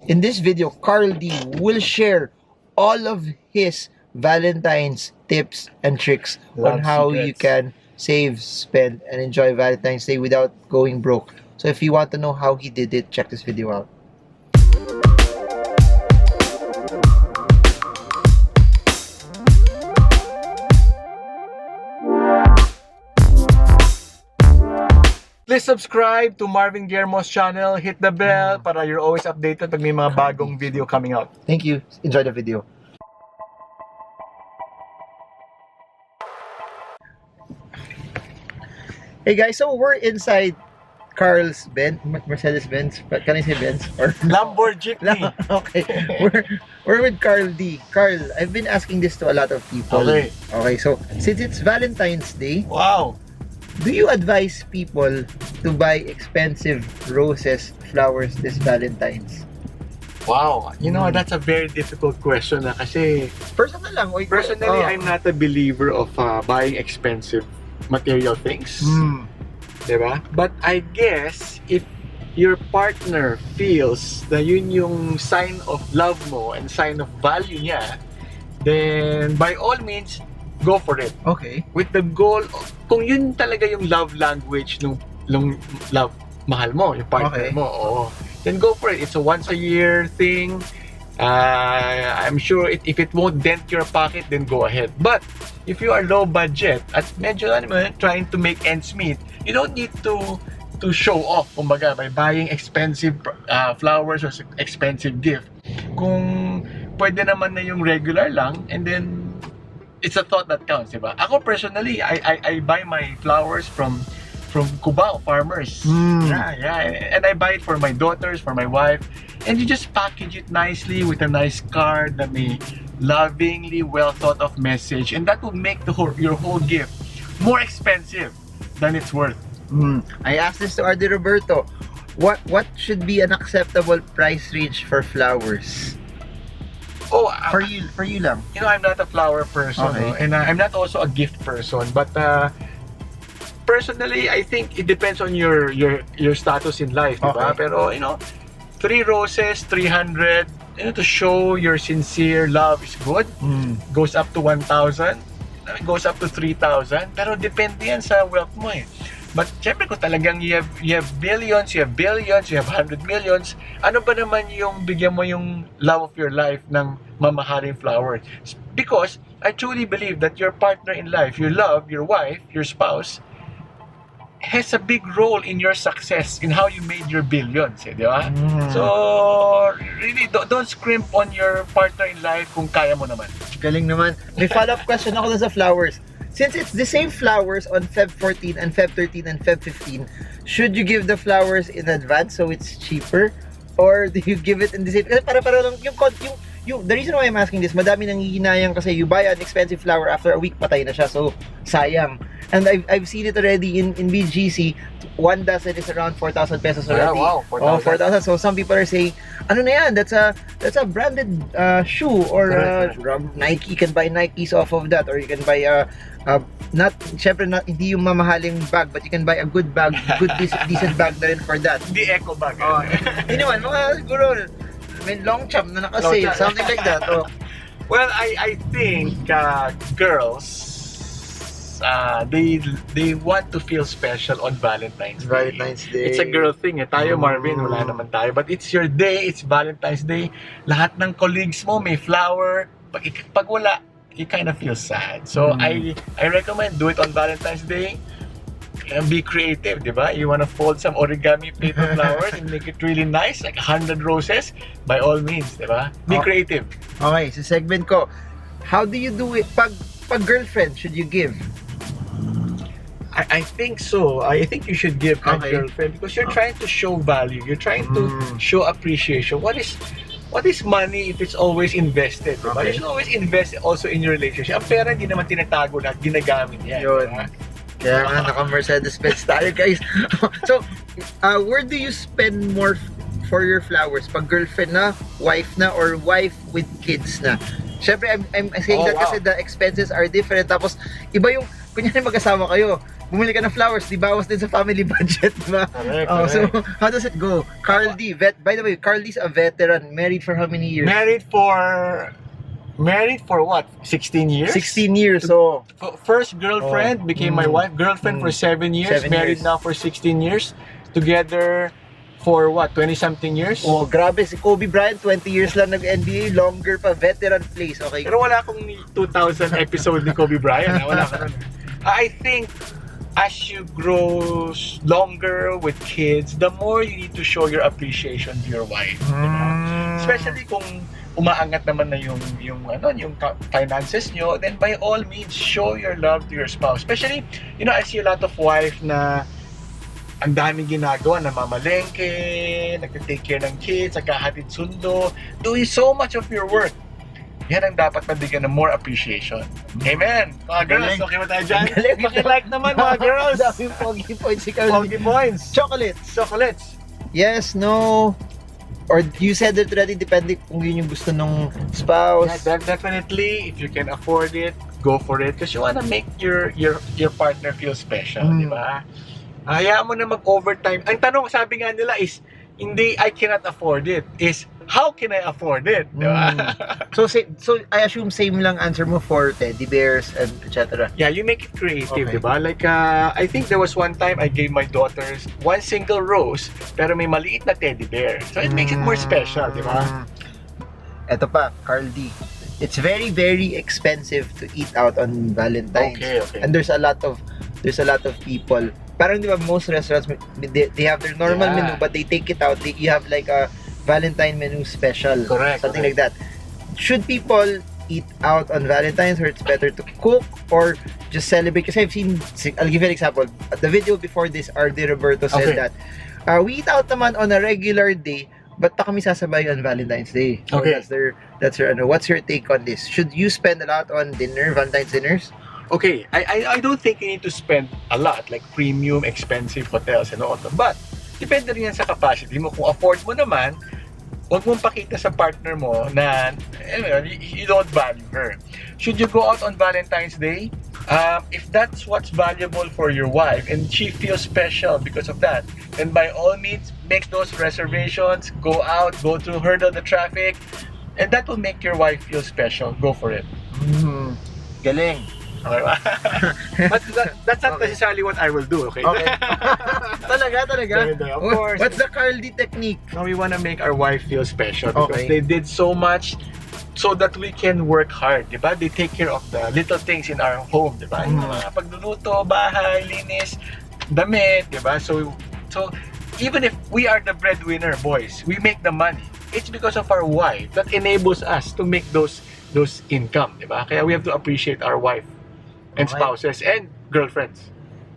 In this video, Carl D will share all of his Valentine's tips and tricks on how you can save, spend, and enjoy Valentine's Day without going broke. So if you want to know how he did it, check this video out. Please subscribe to Marvin Germo's channel. Hit the bell para you're always updated pag may mga bagong video coming out. Thank you. Enjoy the video. Hey guys, so we're inside Carl's Benz, Mercedes-Benz. Can I say Benz? Or Lamborghini. Okay, we're with Carl D. Carl, I've been asking this to a lot of people. Okay, so since it's Valentine's Day, Wow. do you advise people to buy expensive roses, flowers this Valentine's? Wow. You know, that's a very difficult question kasi Personal lang. personally, I'm not a believer of buying expensive material things. Diba? But I guess if your partner feels na yun yung sign of love mo and sign of value niya, then by all means, go for it. Okay. With the goal, kung yun talaga yung love language nung love mahal mo, yung partner mo, then go for it. It's a once a year thing. I'm sure if it won't dent your pocket, then go ahead. But if you are low budget at medyo trying to make ends meet, you don't need to show off, kumbaga, by buying expensive flowers or expensive gift. Kung pwede naman na yung regular lang, and then it's a thought that counts, diba? Ako personally, I buy my flowers from Cubao farmers. Yeah. And I buy it for my daughters, for my wife. And you just package it nicely with a nice card that may lovingly well thought of message. And that will make your whole gift more expensive than it's worth. I asked this to RD Roberto. What should be an acceptable price range for flowers? Oh, For you lang. You know, I'm not a flower person, Okay. and I'm not also a gift person. But personally, I think it depends on your status in life, diba? Okay. Pero you know, 3 roses, 300, you know, to show your sincere love is good. Goes up to 1,000, goes up to 3,000. Pero depende yan sa wealth mo eh. But syempre kung talagang you have billions, you have billions, you have 100 millions, ano ba naman yung bigyan mo yung love of your life ng mamahaling flowers? Because I truly believe that your partner in life, your love, your wife, your spouse, has a big role in your success, in how you made your billions, eh, di ba? So, really, don't scrimp on your partner in life kung kaya mo naman. Galing naman. May follow-up question ako dun sa flowers. Since it's the same flowers on Feb 14 and Feb 13 and Feb 15, should you give the flowers in advance so it's cheaper? Or do you give it in the same... Kasi para lang, the reason why I'm asking this, madami nang hihinayang kasi you buy an expensive flower, after a week patay na siya, so sayang. And I've seen it already in BGC. 1 dozen is around 4,000 pesos already. Yeah, wow, 4,000. Oh, 4,000. So some people are saying, ano na yan? That's a branded shoe, or Nike. You can buy Nikes off of that, or you can buy syempre hindi yung mamahaling bag, but you can buy a good bag, decent bag na rin for that. Hindi eco bag. Hindi naman, mga siguro may long chop na nakasale, something like that. Oh. Well, I think girls, they want to feel special on Valentine's Day. Day. It's a girl thing eh. Tayo, Marvin, wala naman tayo. But it's your day, it's Valentine's Day. Lahat ng colleagues mo may flower. Pag wala, you kind of feel sad. So I recommend do it on Valentine's Day. And be creative, di ba? You wanna fold some origami paper flowers and make it really nice, like 100 roses, by all means, di ba? Be creative. Okay, sa segment ko, how do you do it? Pag girlfriend, should you give? I think so. I think you should give a girlfriend because you're trying to show value. You're trying to show appreciation. What is money if it's always invested? Diba? You should always invest also in your relationship. Ang pera hindi naman tinatago lahat, ginagamit yan. Yun. Diba? Kaya nga, naka-Mercedes-Benz tayo, guys. So, where do you spend more for your flowers? Pag girlfriend na, wife na, or wife with kids na? Siyempre, I'm saying that kasi the expenses are different. Tapos, iba yung, kunyari mag-asawa kayo, bumili ka ng flowers, di bawas din sa family budget, di ba? Correct, Oh, so, correct. how does it go? Carl D, by the way, Carl D's a veteran, married for how many years? Married for what? 16 years? 16 years, so... First girlfriend became my wife. Girlfriend for 7 years. 7 married years. now for 16 years. Together for what? 20-something years? Oh, grabe, si Kobe Bryant, 20 years lang nag-NBA, longer pa, veteran place, okay? Pero wala akong 2,000 episode ni Kobe Bryant. Wala ka nun. I think as you grow longer with kids, the more you need to show your appreciation to your wife. Diba? Especially kung umaangat naman na yung finances nyo, then by all means, show your love to your spouse. Especially, I see a lot of wife na ang daming ginagawa, namamalengke, nag-take care ng kids, nagkahatid sundo, doing so much of your work. Yan ang dapat mabigyan ng more appreciation. Amen! Mga girls, okay ba tayo dyan? Maki-like naman mga girls! Daming pogi points si Carl Pogi D. points! Chocolates! Yes, no... Or you said it already, depende kung yun yung gusto ng spouse. Yeah, definitely, if you can afford it, go for it. Because you wanna make your partner feel special, di ba? Hayaan mo na mag-overtime. Ang tanong, sabi nga nila is, hindi, I cannot afford it. Is, how can I afford it? Di ba? So I assume same lang answer mo for teddy bears and etc. Yeah, you make it creative, Okay. di ba? Like, I think there was one time I gave my daughters one single rose, pero may maliit na teddy bear. So it makes it more special, di ba? Ito pa, Carl D. It's very, very expensive to eat out on Valentine's. Okay. And there's a lot of people. Parang di ba most restaurants, they have their normal Yeah. menu, but they take it out. You have like a Valentine menu special. Correct, Something correct. like that. Should people eat out on Valentine's, or it's better to cook or just celebrate? Kasi I've seen, I'll give you an example. The video before this, R.D. Roberto said Okay. that we eat out naman on a regular day, but pa kami sasabay on Valentine's Day. So Okay. that's their what's your take on this? Should you spend a lot on Valentine's dinners? Okay, I don't think you need to spend a lot, like premium, expensive hotels and all that. But, depende rin yan sa capacity mo. Kung afford mo naman, huwag mong pakita sa partner mo na you don't value her. Should you go out on Valentine's Day? If that's what's valuable for your wife and she feels special because of that, then by all means, make those reservations, go out, go to hurdle the traffic, and that will make your wife feel special. Go for it. Galing. Okay ba? But that's not Okay. necessarily what I will do, okay? Okay. Talaga. Of course. What's the Carl D technique? Now we want to make our wife feel special because Okay. they did so much so that we can work hard, di ba? They take care of the little things in our home, di ba? Yung mga pagluluto, bahay, linis, damit, di ba? So even if we are the breadwinner, boys, we make the money. It's because of our wife that enables us to make those income, di ba? Kaya we have to appreciate our wife and Okay. spouses and girlfriends.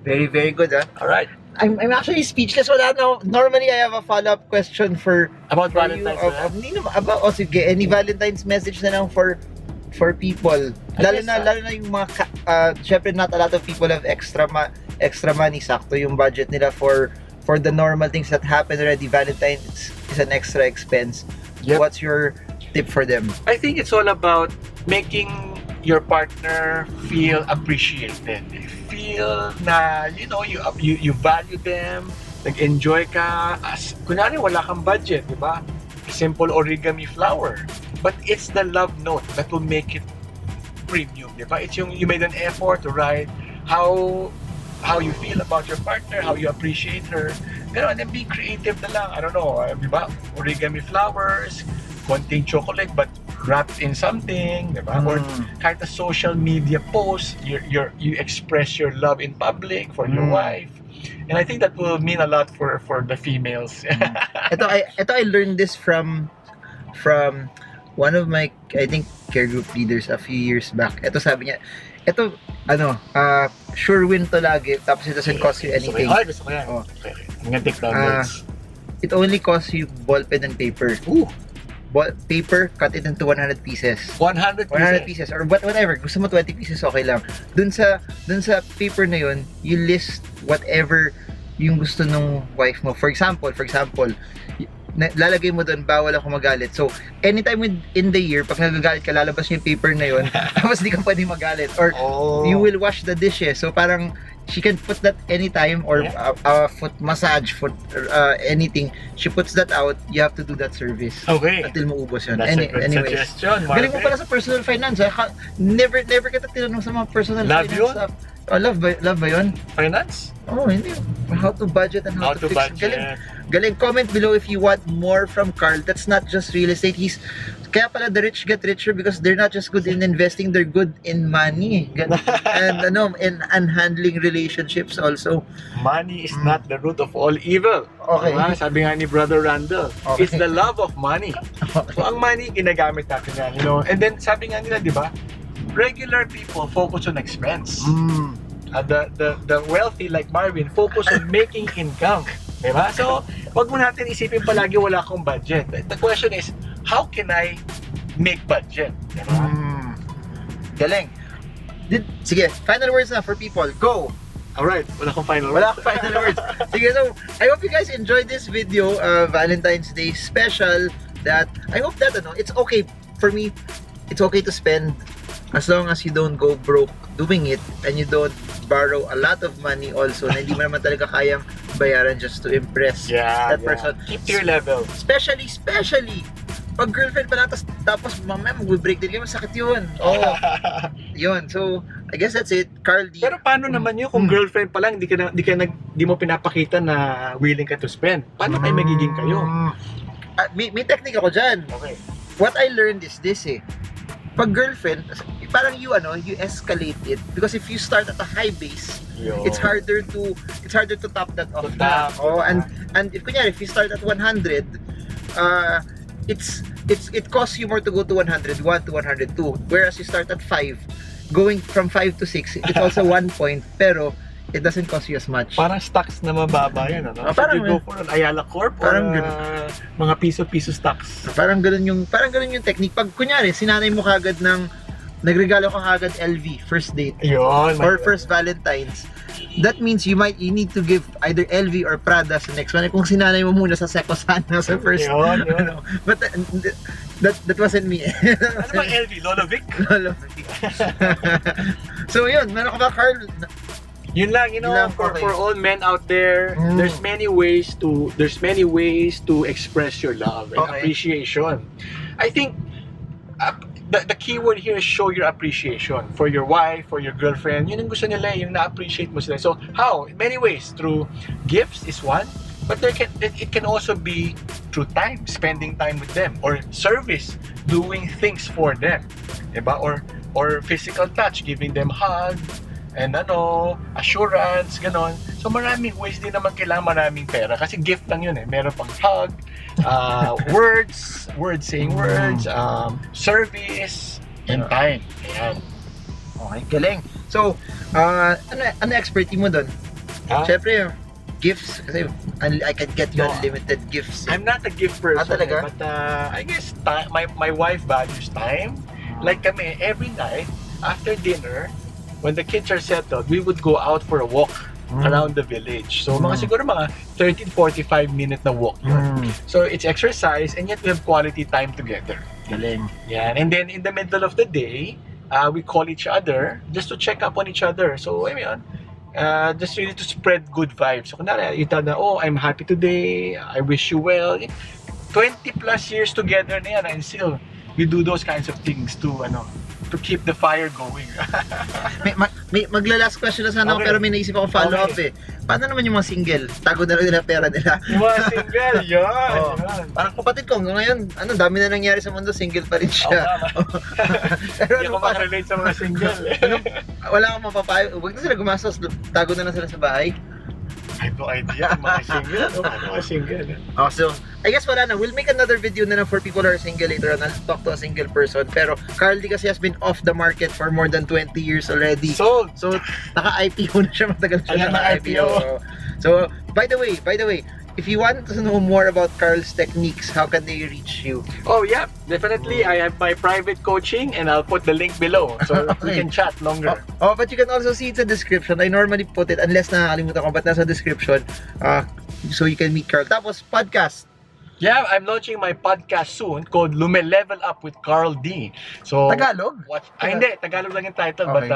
Very, very good, huh? All right. I'm actually speechless. Wala na. Normally, I have a follow-up question for About for you. Valentine's. Hindi naman. Sige, any Valentine's message na lang for people. Lalo na yung mga, syempre not a lot of people have extra money. Sakto yung budget nila for the normal things that happen already. Valentine's is an extra expense. Yep. What's your tip for them? I think it's all about making your partner feel appreciated. Feel na, you value them, nag-enjoy ka. As, kunyari, wala kang budget, di ba? Simple origami flower. But it's the love note that will make it premium, di ba? It's yung you made an effort to write how you feel about your partner, how you appreciate her. Pero then be creative na lang. I don't know, di ba? Origami flowers, konting chocolate but wrapped in something, di ba? Or kahit a social media post, you express your love in public for your wife. And I think that will mean a lot for the females. Ito I learned this from one of my, I think, care group leaders a few years back. Ito sabi niya, sure win to lagi, tapos it doesn't cost you anything. Ay, gusto ko yan. Oh. Okay. I'm gonna take down notes. It only costs you ball pen and paper. Ooh, Paper, cut it into 100 pieces. 100 pieces or whatever, gusto mo 20 pieces, okay lang. Dun sa paper na yun, you list whatever yung gusto ng wife mo. For example, lalagay mo doon, bawal ako magalit. So, anytime in the year, pag nagagalit ka, lalabas yung paper na yun, tapos di ka pwedeng magalit. Or, you will wash the dishes. So, parang, she can put that anytime, or foot massage, foot anything. She puts that out. You have to do that service. Okay. Until maubos yun. That's a good Anyways, suggestion, galing mo Marvin. pala sa personal finance. Never kita tinanong sa mga personal Love finance yun? stuff. Oh, love ba yun? Finance? Oh, hindi. How to budget and how to fix. budget. Galing. Comment below if you want more from Carl. That's not just real estate. Kaya pala the rich get richer because they're not just good in investing, they're good in money. And handling relationships also. Money is not the root of all evil. Okay. Diba? Sabi nga ni Brother Randall, Okay. it's the love of money. So ang money, ginagamit natin yan, you know. And then sabi nga nila, di ba, regular people focus on expense. The wealthy like Marvin focus on making income. Diba? So, wag mo natin isipin palagi wala akong budget. The question is, how can I make budget? Diba? Galing. Sige, final words na for people. Go! Alright, wala akong final Wala akong final words. Sige, so, I hope you guys enjoyed this video, Valentine's Day special. I hope that, it's okay for me. It's okay to spend as long as you don't go broke doing it, and you don't borrow a lot of money also na hindi mo naman talaga kayang bayaran just to impress that person. Keep to your level. Especially pag girlfriend pa lang, tapos mamaya mag-break din kayo, masakit yun. Oh, yun. So, I guess that's it. Carl D. Pero paano naman yun kung girlfriend pa lang, di mo pinapakita na willing ka to spend? Paano kayo magiging kayo? May technique ako dyan. Okay. What I learned is this pag girlfriend, parang you escalate it, because if you start at a high base, it's harder to top that off. And if you start at 100, it costs you more to go to 101 to 102, whereas you start at 5, going from 5 to 6, it's also 1 point, pero it doesn't cost you as much. Parang stocks na mababa yan, ano? Parang you go for an Ayala Corp parang or mga piso-piso stocks. Parang ganun yung technique. Pag kunyari, sinanay mo kagad nagregalo ka kagad LV, first date. Yun. Or first Valentines. That means you need to give either LV or Prada sa next one. Kung sinanay mo muna sa Secosana sa first. Yun. But that wasn't me. Ano ba LV? Lolo Vic? Lolo Vic. So yun, meron ka ba, Carl? Yun lang, for all men out there, there's many ways to express your love and appreciation. I think the key word here is show your appreciation for your wife, for your girlfriend. Yun ang gusto nila, yung na-appreciate mo sila. So how? In many ways. Through gifts is one, but it can also be through time, spending time with them, or service, doing things for them, diba? Or physical touch, giving them hug, and assurance, ganon. So maraming ways din naman kailangan maraming pera kasi gift lang yun Meron pang hug, saying words, service, and time. Ayan. Okay, galing. So, ano expertise mo doon? Siyempre, gifts, kasi I can get you unlimited gifts. I'm not a gift person, talaga? But I guess my wife values time. Like kami, every night, after dinner, when the kids are settled, we would go out for a walk around the village. So siguro mga 30-45 minute na walk yun. So it's exercise and yet we have quality time together. Galing. Yeah. And then in the middle of the day, we call each other just to check up on each other. So just really to spread good vibes. So kunwari, I'm happy today, I wish you well. 20 plus years together na yan, and still we do those kinds of things to keep the fire going. may magla-last question na sana ako, pero may naisip akong follow-up Paano naman yung mga single? Tago na rin nila pera nila. Yung mga single, yun. Parang kapatid ko, hanggang ngayon, dami na nangyari sa mundo, single pa rin siya. Pero hindi ako makarelate sa mga single. Wala kang mapapayo. Huwag na sila gumastos, tago na lang sila sa bahay. I have no idea, mga single. So, I guess wala na. We'll make another video na for people who are single later on. I'll talk to a single person. Pero Carl D kasi has been off the market for more than 20 years already. So naka-IPO na siya, matagal siya naka-IPO. So, by the way, if you want to know more about Carl's techniques, how can they reach you? Oh yeah, definitely. I have my private coaching and I'll put the link below so we can chat longer. But you can also see it sa description. I normally put it, unless nakakalimutan ko, but nasa description. So you can meet Carl. Tapos, podcast. Yeah, I'm launching my podcast soon called Level Up with Carl D. So Tagalog? Hindi, Tagalog lang yung title, but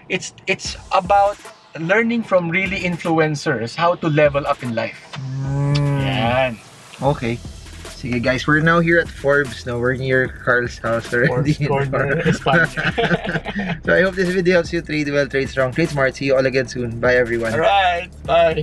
it's about learning from really influencers how to level up in life. Yan. Okay. Sige guys, we're now here at Forbes. No, we're near Carl's house already. Forbes Corner, Espanya. So I hope this video helps you trade well, trade strong, trade smart. See you all again soon. Bye everyone. Alright, bye.